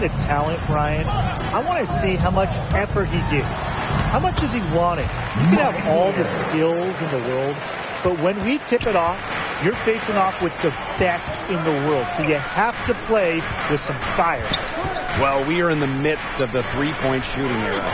the talent, Brian, I want to see how much effort he gives. How much does he want it? You can have all the skills in the world, but when we tip it off, you're facing off with the best in the world. So you have to play with some fire. Well, we are in the midst of the three-point shooting era.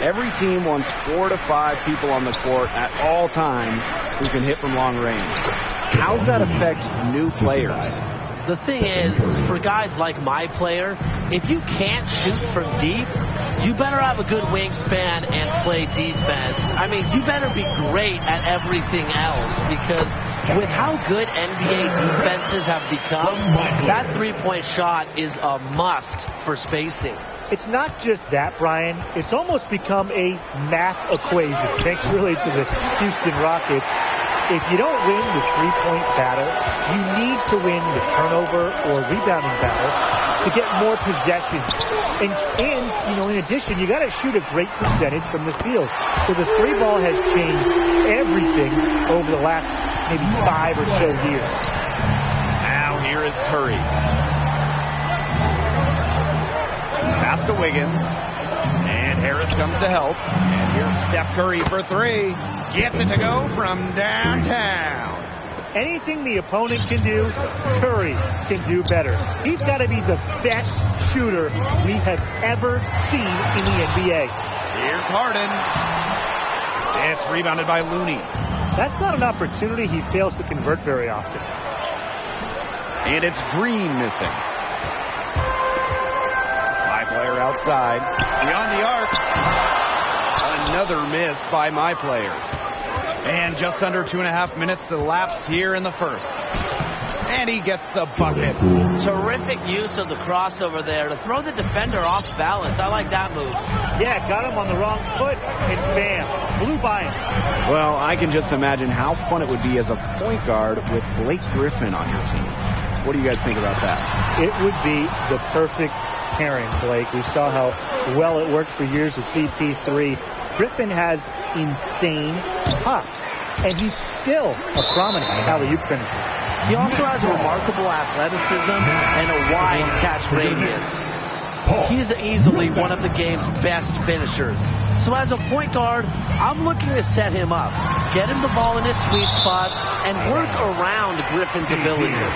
Every team wants 4 to 5 people on the court at all times who can hit from long range. How's that affect new players? The thing is, for guys like my player, if you can't shoot from deep, you better have a good wingspan and play defense. I mean, you better be great at everything else, because with how good NBA defenses have become, that three-point shot is a must for spacing. It's not just that, Brian. It's almost become a math equation, thanks really to the Houston Rockets. If you don't win the three-point battle, you need to win the turnover or rebounding battle to get more possessions. And in addition, you got to shoot a great percentage from the field. So the three ball has changed everything over the last maybe 5 or so years. Now here is Curry. Pass to Wiggins. And Harris comes to help. And here's Steph Curry for 3. Gets it to go from downtown. Anything the opponent can do, Curry can do better. He's got to be the best shooter we have ever seen in the NBA. Here's Harden. It's rebounded by Looney. That's not an opportunity he fails to convert very often. And it's Green missing. Player outside. Beyond the arc. Another miss by my player. And just under 2.5 minutes elapsed here in the first. And he gets the bucket. Terrific use of the crossover there to throw the defender off balance. I like that move. Yeah, got him on the wrong foot, and bam, blew by him. Well, I can just imagine how fun it would be as a point guard with Blake Griffin on your team. What do you guys think about that? It would be the perfect pairing, Blake. We saw how well it worked for years with CP3. Griffin has insane hops, and he's still a prominent alley-oop finisher. He also has remarkable athleticism and a wide catch radius. He's easily one of the game's best finishers. So as a point guard, I'm looking to set him up, get him the ball in his sweet spots, and work around Griffin's abilities.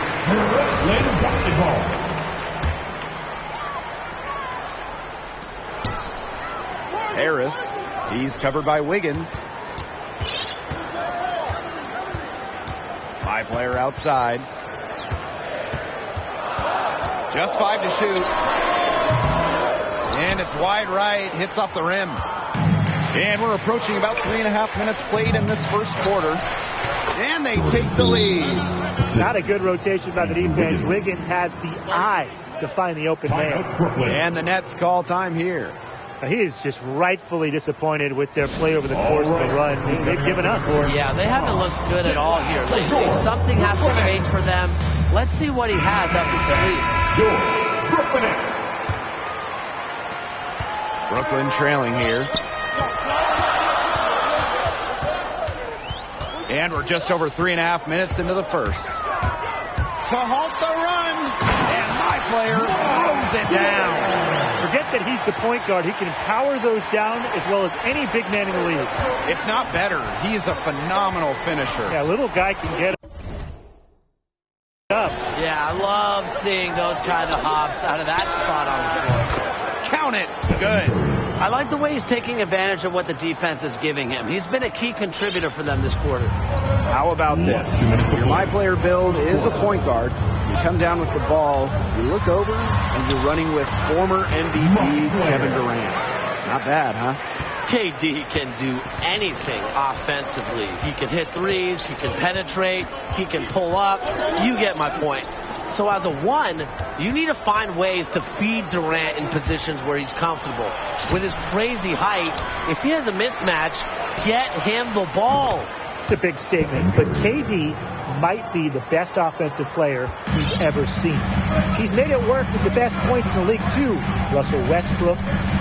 Harris, he's covered by Wiggins. My player outside. Just 5 to shoot. And it's wide right, hits off the rim. And we're approaching about 3.5 minutes played in this first quarter. And they take the lead. Not a good rotation by the defense. Wiggins has the eyes to find the open man. And the Nets call time here. He is just rightfully disappointed with their play over the course of the run. They've given up. Yeah, they haven't looked good at all here lately. Something has to fade for them. Let's see what he has up his sleeve. Brooklyn trailing here. And we're just over 3.5 minutes into the first. To halt the run. And my player throws it down. Forget that he's the point guard. He can power those down as well as any big man in the league. If not better, he is a phenomenal finisher. Yeah, little guy can get up. Yeah, I love seeing those kind of hops out of that spot on the floor. Count it. Good. I like the way he's taking advantage of what the defense is giving him. He's been a key contributor for them this quarter. How about this? Your my player build is a point guard. You come down with the ball, you look over, and you're running with former MVP Kevin Durant. Not bad, huh? KD can do anything offensively. He can hit threes, he can penetrate, he can pull up. You get my point. So as a one, you need to find ways to feed Durant in positions where he's comfortable. With his crazy height, if he has a mismatch, get him the ball. It's a big statement, but KD might be the best offensive player we've ever seen. He's made it work with the best point in the league, too. Russell Westbrook,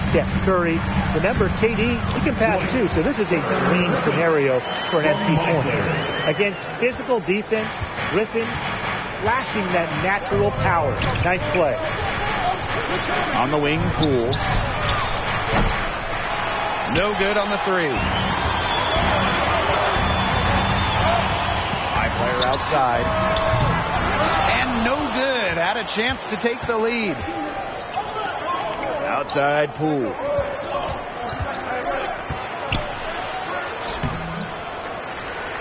Steph Curry. Remember, KD, he can pass, too, so this is a dream scenario for an MP point. Against physical defense, Griffin flashing that natural power. Nice play. On the wing, Poole. No good on the three. High player outside. And no good. Had a chance to take the lead. Outside Poole.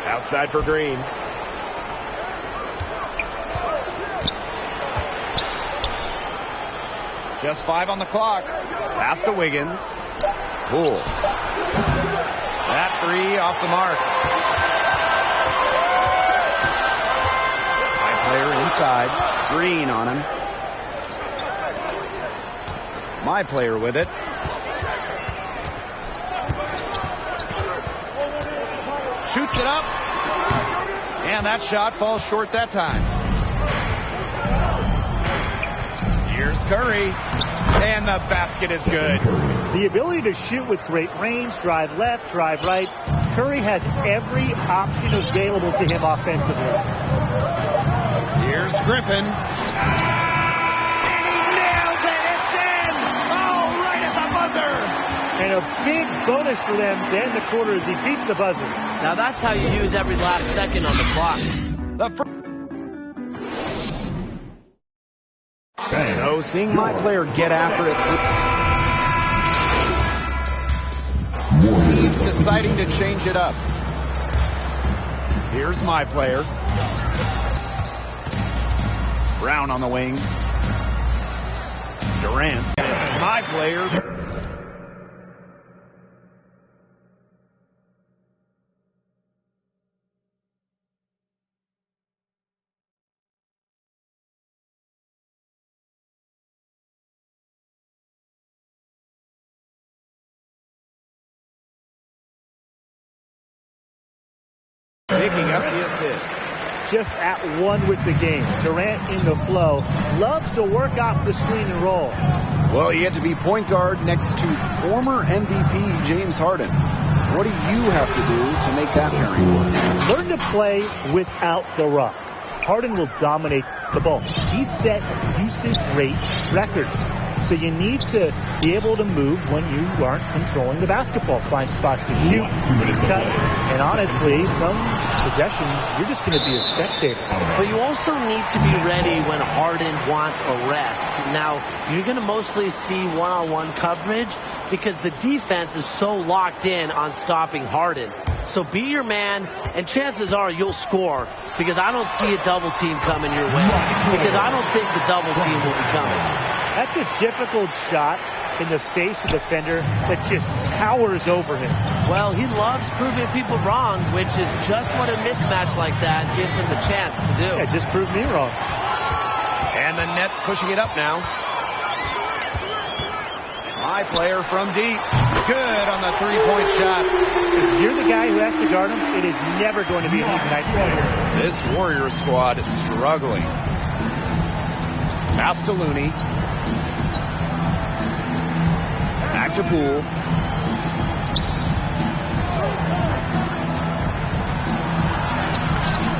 Outside for Green. Just 5 on the clock. Pass to Wiggins. Poole. That three off the mark. High player inside. Green on him. My player with it. Shoots it up. And that shot falls short that time. Here's Curry. And the basket is good. The ability to shoot with great range, drive left, drive right. Curry has every option available to him offensively. Here's Griffin. And he nails it. It's in. Oh, right at the buzzer. And a big bonus for them to end the quarter as he beats the buzzer. Now that's how you use every last second on the clock. So seeing my player get after it. He's deciding to change it up. Here's my player. Brown on the wing. Durant. My player. Picking up the assist. Just at one with the game. Durant in the flow. Loves to work off the screen and roll. Well, you get to be point guard next to former MVP James Harden. What do you have to do to make that pairing work? Learn to play without the rock. Harden will dominate the ball. He set usage rate records. So you need to be able to move when you aren't controlling the basketball. Find spots to shoot, cut, and honestly, some possessions, you're just going to be a spectator. But you also need to be ready when Harden wants a rest. Now, you're going to mostly see one-on-one coverage because the defense is so locked in on stopping Harden. So be your man, and chances are you'll score because I don't see a double team coming your way because I don't think the double team will be coming. That's a difficult shot in the face of the defender that just towers over him. Well, he loves proving people wrong, which is just what a mismatch like that gives him the chance to do. Yeah, just prove me wrong. And the Nets pushing it up now. My player from deep. Good on the three-point shot. If you're the guy who has to guard him, it is never going to be an easy night for you. This Warrior squad is struggling. Pass to Looney. Back to Poole.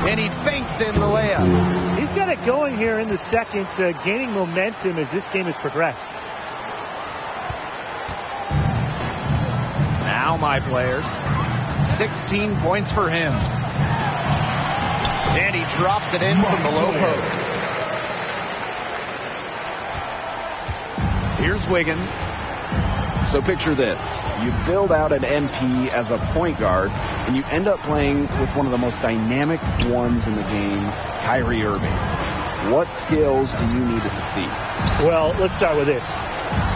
And he fakes in the layup. He's got it going here in the second, gaining momentum as this game has progressed. Now my player. 16 points for him. And he drops it in from the low post. Here's Wiggins. So picture this. You build out an MP as a point guard, and you end up playing with one of the most dynamic ones in the game, Kyrie Irving. What skills do you need to succeed? Well, let's start with this.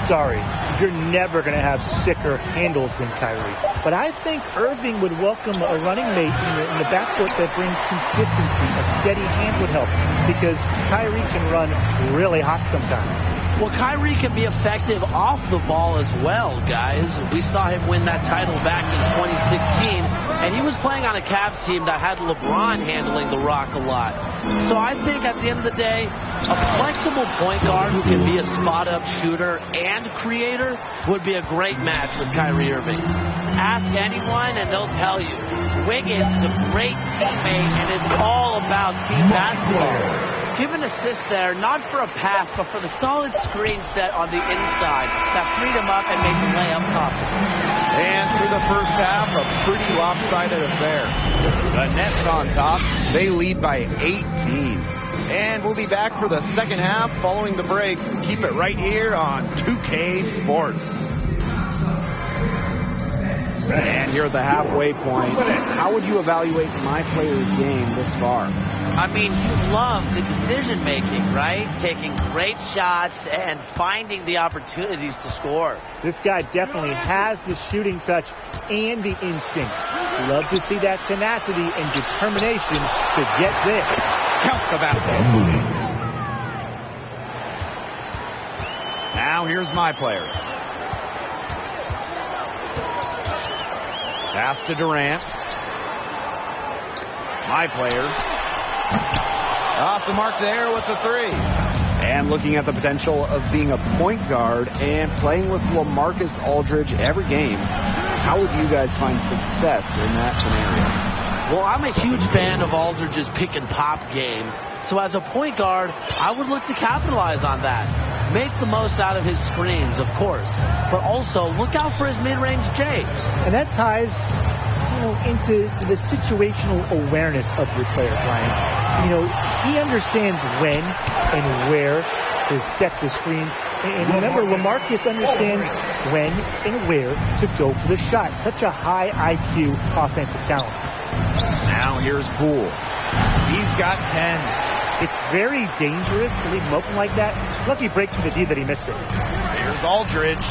Sorry, you're never going to have sicker handles than Kyrie. But I think Irving would welcome a running mate in the backcourt that brings consistency. A steady hand would help because Kyrie can run really hot sometimes. Well, Kyrie can be effective off the ball as well, guys. We saw him win that title back in 2016, and he was playing on a Cavs team that had LeBron handling the rock a lot. So I think at the end of the day, a flexible point guard who can be a spot-up shooter and creator would be a great match with Kyrie Irving. Ask anyone, and they'll tell you. Wiggins is a great teammate and is all about team basketball. give an assist there, not for a pass, but for the solid screen set on the inside that freed him up and made the layup possible. And through the first half, a pretty lopsided affair. The Nets on top. They lead by 18. And we'll be back for the second half following the break. Keep it right here on 2K Sports. And here at the halfway point, how would you evaluate my player's game this far? I mean, you love the decision making, right? Taking great shots and finding the opportunities to score. This guy definitely has the shooting touch and the instinct. Love to see that tenacity and determination to get this. Count the basket. Now here's my player. Pass to Durant. My player. Off the mark there with the three. And looking at the potential of being a point guard and playing with LaMarcus Aldridge every game, how would you guys find success in that scenario? Well, I'm a huge fan of Aldridge's pick and pop game. So as a point guard, I would look to capitalize on that. Make the most out of his screens, of course, but also look out for his mid-range J. And that ties, into the situational awareness of your player, Brian. He understands when and where to set the screen. And remember, LaMarcus understands when and where to go for the shot. Such a high IQ offensive talent. Now here's Poole. He's got 10. It's very dangerous to leave him open like that. Lucky break to the D that he missed it. Here's Aldridge.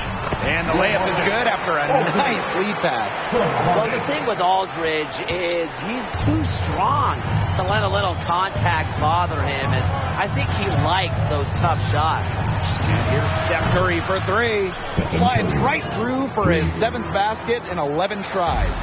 And the layup is good after a nice lead pass. Well, the thing with Aldridge is he's too strong to let a little contact bother him. And I think he likes those tough shots. And here's Steph Curry for three. Slides right through for his 7th basket in 11 tries.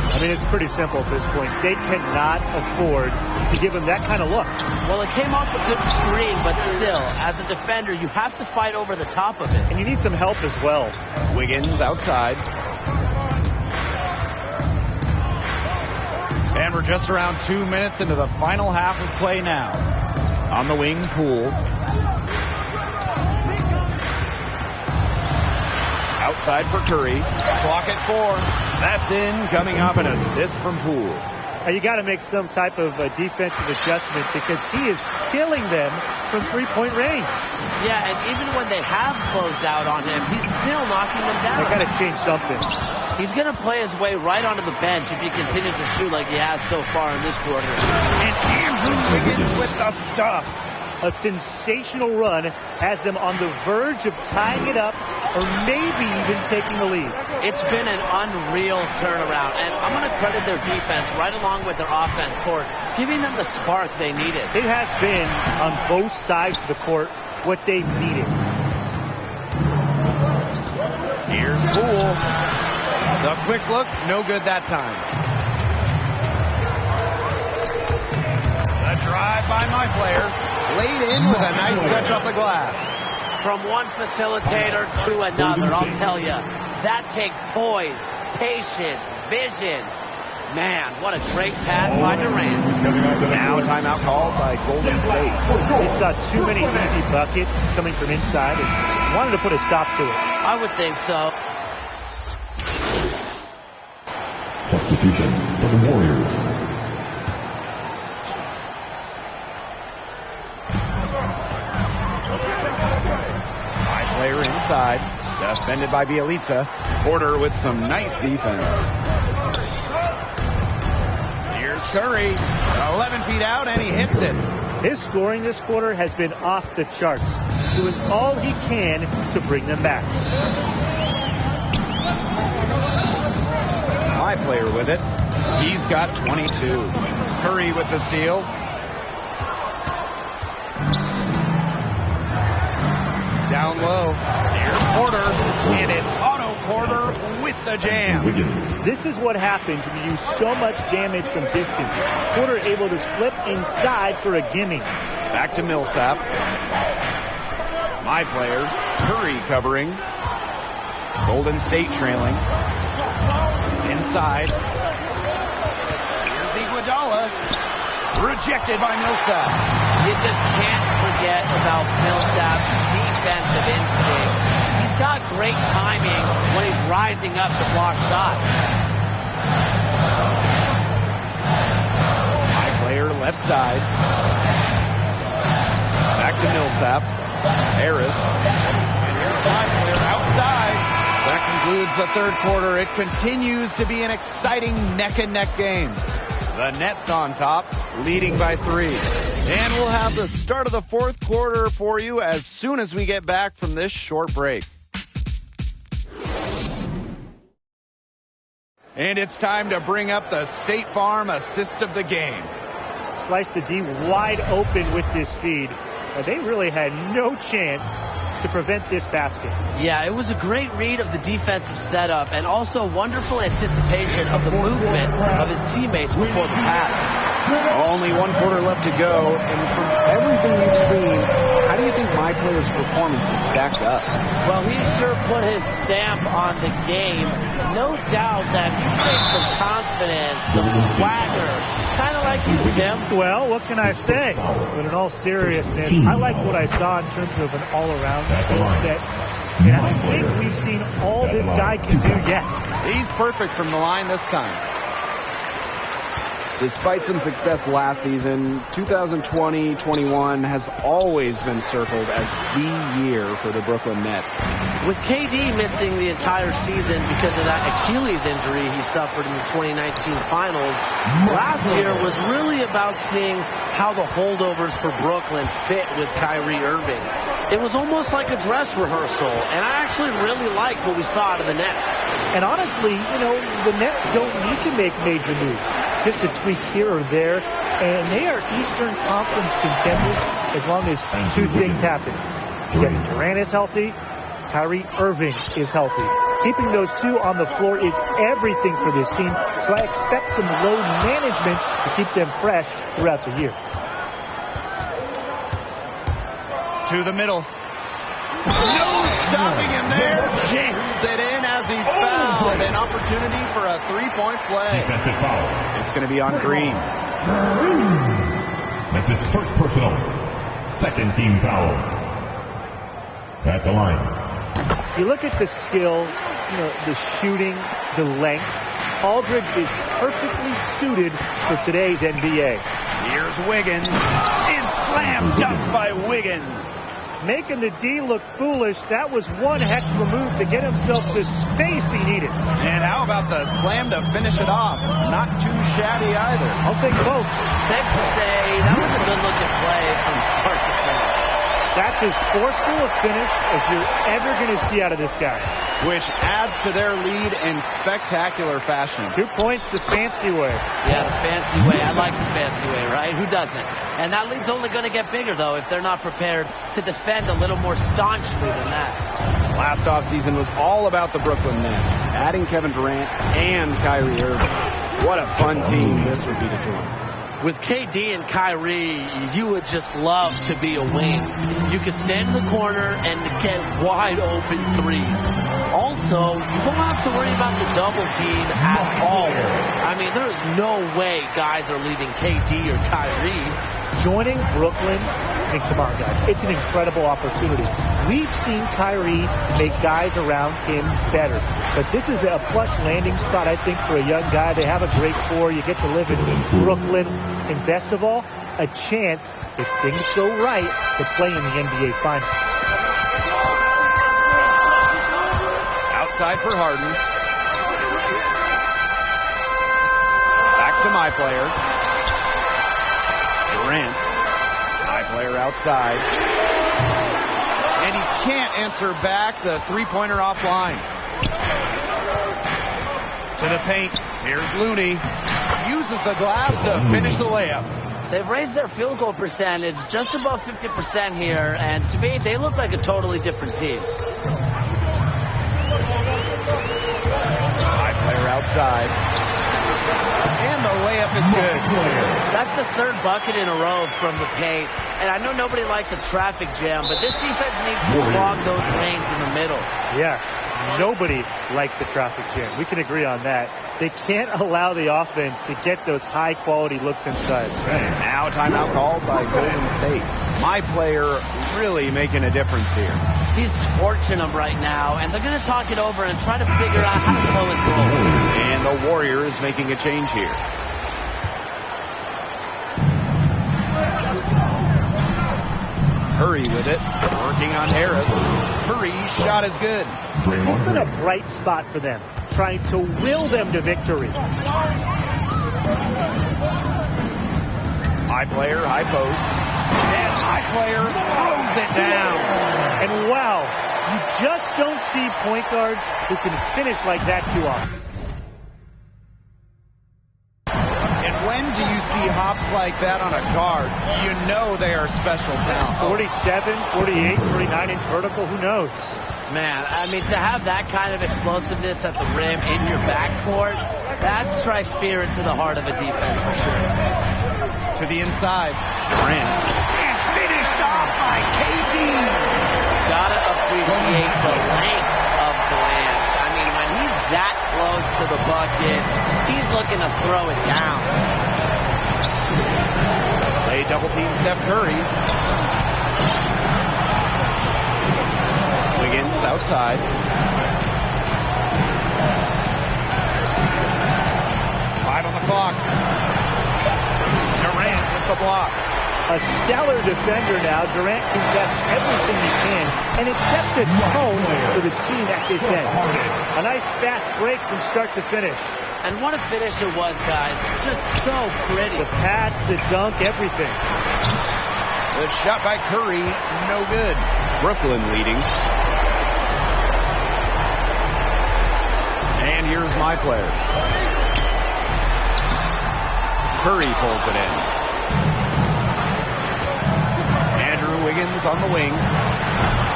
I mean, it's pretty simple at this point. They cannot afford to give him that kind of look. Well, it came off a good screen, but still, as a defender, you have to fight over the top of it. And you need some help as well. Wiggins outside. And we're just around 2 minutes into the final half of play now. On the wing, Poole. Outside for Curry. Clock at 4. That's in, coming up an assist from Poole. You got to make some type of defensive adjustment because he is killing them from three-point range. Yeah, and even when they have closed out on him, he's still knocking them down. They got to change something. He's going to play his way right onto the bench if he continues to shoot like he has so far in this quarter. And Andrew Wiggins with the stuff. A sensational run has them on the verge of tying it up or maybe even taking the lead. It's been an unreal turnaround, and I'm going to credit their defense right along with their offense for giving them the spark they needed. It has been, on both sides of the court, what they needed. Here's Poole. The quick look, no good that time. The drive by my player. Laid in with a nice touch off the glass. From one facilitator to another, I'll tell you, that takes poise, patience, vision. Man, what a great pass by Durant. Now timeout called by Golden State. They saw too many easy buckets coming from inside and wanted to put a stop to it. I would think so. Substitution for the Warriors. Player inside, defended by Bjelica. Porter with some nice defense. Here's Curry, 11 feet out, and he hits it. His scoring this quarter has been off the charts, doing all he can to bring them back. My player with it. He's got 22. Curry with the steal. Down low. Here's Porter. And it's Otto Porter with the jam. This is what happens when you use so much damage from distance. Porter able to slip inside for a gimme. Back to Millsap. My player. Curry covering. Golden State trailing. Inside. Here's Iguodala. Rejected by Millsap. You just can't forget about Millsap's defensive instincts. He's got great timing when he's rising up to block shots. High player left side. Back to Millsap. Harris. And here's high player outside. That concludes the third quarter. It continues to be an exciting neck-and-neck game. The Nets on top, leading by 3. And we'll have the start of the fourth quarter for you as soon as we get back from this short break. And it's time to bring up the State Farm assist of the game. Sliced the D wide open with this feed. They really had no chance to prevent this basket. Yeah, it was a great read of the defensive setup and also wonderful anticipation of the movement of his teammates before the pass. Only 1 quarter left to go, and from everything you've seen, how do you think my player's performance is stacked up? Well, he sure put his stamp on the game. No doubt that he brings some confidence, some swagger, kind of like you, Tim. Well, what can I say? But in all seriousness, I like what I saw in terms of an all-around skill set. And I think we've seen all this guy can do yet. He's perfect from the line this time. Despite some success last season, 2020-21 has always been circled as the year for the Brooklyn Nets. With KD missing the entire season because of that Achilles injury he suffered in the 2019 finals, last year was really about seeing how the holdovers for Brooklyn fit with Kyrie Irving. It was almost like a dress rehearsal, and I actually really liked what we saw out of the Nets. And honestly, the Nets don't need to make major moves. Just a tweak here or there, and they are Eastern Conference contenders as long as 2 things happen. Kevin Durant is healthy, Kyrie Irving is healthy. Keeping those 2 on the floor is everything for this team, so I expect some load management to keep them fresh throughout the year. To the middle. No stopping him there. Jams it in as he's fouled. An opportunity for a 3-point play. Defensive foul. It's going to be on Green. That's his first personal. Second team foul. At the line. You look at the skill, the shooting, the length. Aldridge is perfectly suited for today's NBA. Here's Wiggins. And slam dunk by Wiggins. Making the D look foolish. That was one heck of a move to get himself the space he needed. And how about the slam to finish it off? Not too shabby either. I'll take both. Safe to say, that was a good-looking play from start to finish. That's as forceful a finish as you're ever going to see out of this guy. Which adds to their lead in spectacular fashion. 2 points the fancy way. Yeah, the fancy way. I like the fancy way, right? Who doesn't? And that lead's only going to get bigger, though, if they're not prepared to defend a little more staunchly than that. Last offseason was all about the Brooklyn Nets, adding Kevin Durant and Kyrie Irving. What a fun team this would be to join. With KD and Kyrie, you would just love to be a wing. You could stand in the corner and get wide open threes. Also, you don't have to worry about the double team at all. I mean, there's no way guys are leaving KD or Kyrie. Joining Brooklyn, come on, guys, it's an incredible opportunity. We've seen Kyrie make guys around him better. But this is a plush landing spot, I think, for a young guy. They have a great core. You get to live in Brooklyn. And best of all, a chance, if things go right, to play in the NBA Finals. Outside for Harden. Back to my player. Durant. My player outside. And he can't answer back the three-pointer offline. To the paint. Here's Looney. Uses the glass to finish the layup. They've raised their field goal percentage just above 50% here, and to me, they look like a totally different team. My player outside. And the layup is good. That's the third bucket in a row from the paint. And I know nobody likes a traffic jam, but this defense needs to clog those lanes in the middle. Yeah, Nobody likes the traffic jam. We can agree on that. They can't allow the offense to get those high-quality looks inside. Now timeout called by Golden State. My player really making a difference here. He's torching them right now, and they're going to talk it over and try to figure out how to slow his roll. And the Warriors making a change here. Curry with it, working on Harris. Curry's shot is good. It's been a bright spot for them, trying to will them to victory. High player, high post. And high player throws it down. And wow, you just don't see point guards who can finish like that too often. And when do you see hops like that on a guard? You know they are special talent. 47, 48, 49-inch vertical, who knows? Man, I mean, to have that kind of explosiveness at the rim in your backcourt, that strikes fear into the heart of a defense for sure. To the inside, Durant. And finished off by KD. Gotta appreciate the length of Durant. I mean, when he's that close to the bucket, he's looking to throw it down. They double team Steph Curry. Wiggins outside. Five on the clock. Durant with the block. A stellar defender now. Durant contests everything he can, and it sets a tone for the team at this end. A nice fast break from start to finish. And what a finish it was, guys. Just so pretty. The pass, the dunk, everything. The shot by Curry, no good. Brooklyn leading. And here's my player. Curry pulls it in. Andrew Wiggins on the wing.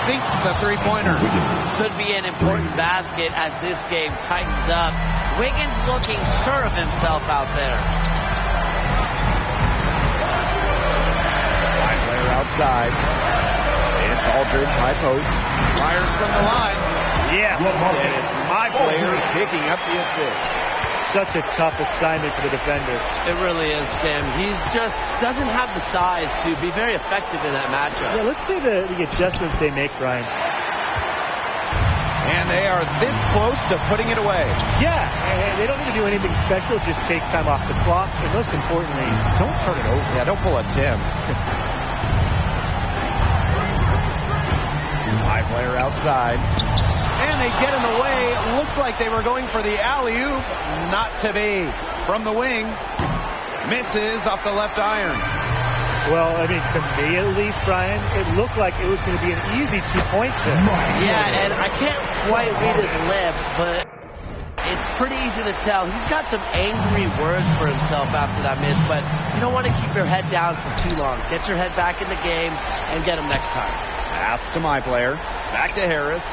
Sinks the three-pointer. Could be an important basket as this game tightens up. Wiggins looking sure of himself out there. High player outside. It's Aldridge, high post. Fires from the line. Yes, and it's my player picking up the assist. Such a tough assignment for the defender. It really is, Tim. He's just doesn't have the size to be very effective in that matchup. Yeah, let's see the adjustments they make, Brian. And they are this close to putting it away. Yeah, and they don't need to do anything special. Just take time off the clock. And most importantly, don't turn it over. Yeah, don't pull a Tim. High player outside. And they get in the way. Looks like they were going for the alley-oop. Not to be. From the wing. Misses off the left iron. Well, I mean, to me at least, Brian, it looked like it was going to be an easy 2 points there. Yeah, and I can't quite read his lips, but it's pretty easy to tell. He's got some angry words for himself after that miss, but you don't want to keep your head down for too long. Get your head back in the game and get him next time. Pass to my player. Back to Harris.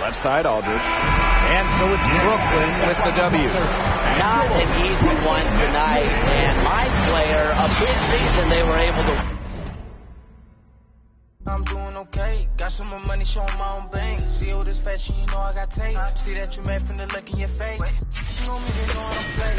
Left side, Aldridge. And so it's Brooklyn with the W. Not an easy one tonight, and my player, a big reason they were able to. I'm doing okay. Got some more money, showing my own bank. See all this fashion, you know I got tape. See that you made from the look in your face. You know me, they know I don't play.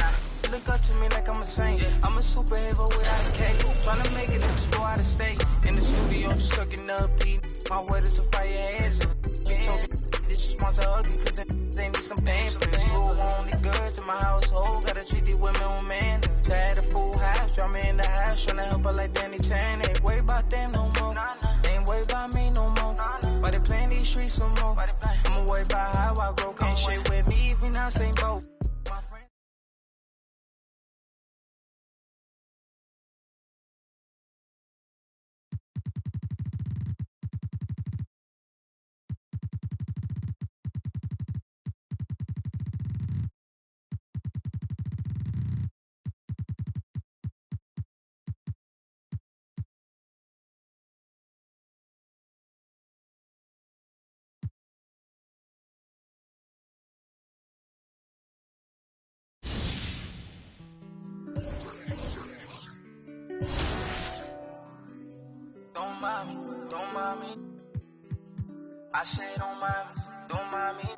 Look up to me like I'm a saint. I'm a superhero without a cape. Trying to make it look go out of state. In the studio, just cooking up beat. My word is to fire heads. Be talking this is want to ugly, cause they need some pain. This food only good to my household. Gotta treat these women with man. So I had a full house, draw me in the house. Trying to help her like Danny Chan. Ain't worry about them no more. Ain't worry about me no more. But they playing these streets some more. I'ma worry about how I grow. Can't shit with me if we not same boat. Don't mind me. I say don't mind me.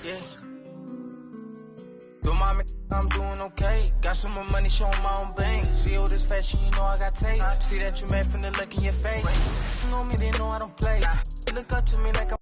Yeah. Don't mind me, I'm doing okay. Got some more money, showing my own bank. See all this fashion, you know I got tape. See that you mad from the look in your face. You know me, they know I don't play. Look up to me like I'm